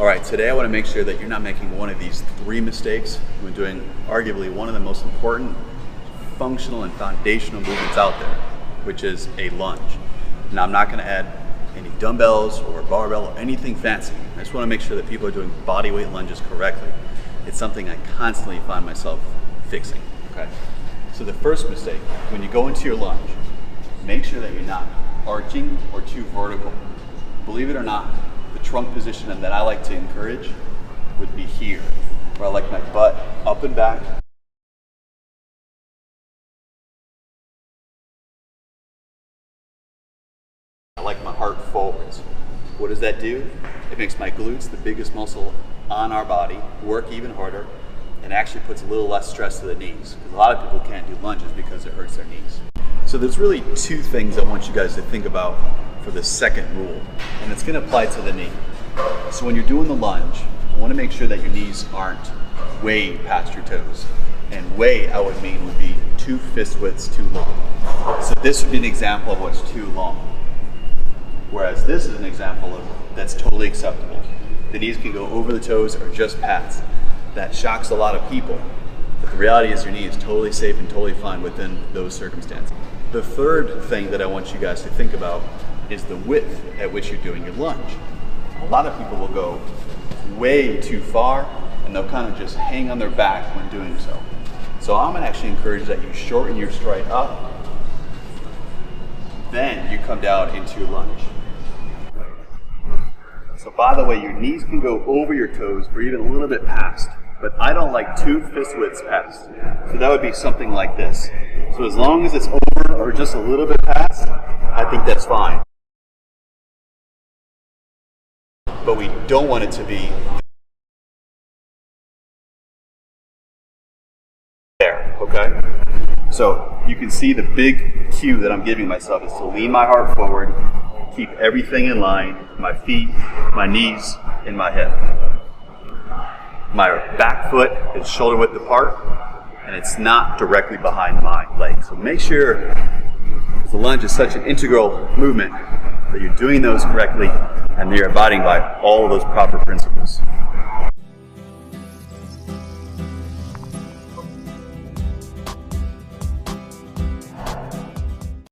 All right, today I want to make sure that you're not making one of these 3 mistakes when doing arguably one of the most important functional and foundational movements out there, which is a lunge. Now, I'm not going to add any dumbbells or barbell or anything fancy. I just want to make sure that people are doing body weight lunges correctly. It's something I constantly find myself fixing. Okay. So the first mistake, when you go into your lunge, make sure that you're not arching or too vertical. Believe it or not, the trunk position that I like to encourage would be here, where I like my butt up and back. I like my heart forwards. What does that do? It makes my glutes, the biggest muscle on our body, work even harder, and actually puts a little less stress to the knees. A lot of people can't do lunges because it hurts their knees. So there's really 2 things I want you guys to think about for the second rule, and it's going to apply to the knee. So when you're doing the lunge, I want to make sure that your knees aren't way past your toes. And way, I would mean, would be 2 fist widths too long. So this would be an example of what's too long. Whereas this is an example of that's totally acceptable. The knees can go over the toes or just past. That shocks a lot of people. But the reality is your knee is totally safe and totally fine within those circumstances. The third thing that I want you guys to think about is the width at which you're doing your lunge. A lot of people will go way too far and they'll kind of just hang on their back when doing so. So I'm going to actually encourage that you shorten your stride up, then you come down into your lunge. So by the way, your knees can go over your toes or even a little bit past, but I don't like 2 fist widths past. So that would be something like this. So as long as it's over or just a little bit past, I think that's fine. But we don't want it to be there, okay? So you can see the big cue that I'm giving myself is to lean my heart forward, keep everything in line, my feet, my knees, and my hip. My back foot is shoulder width apart, and it's not directly behind my leg. So make sure, the lunge is such an integral movement, that you're doing those correctly and that you're abiding by all of those proper principles.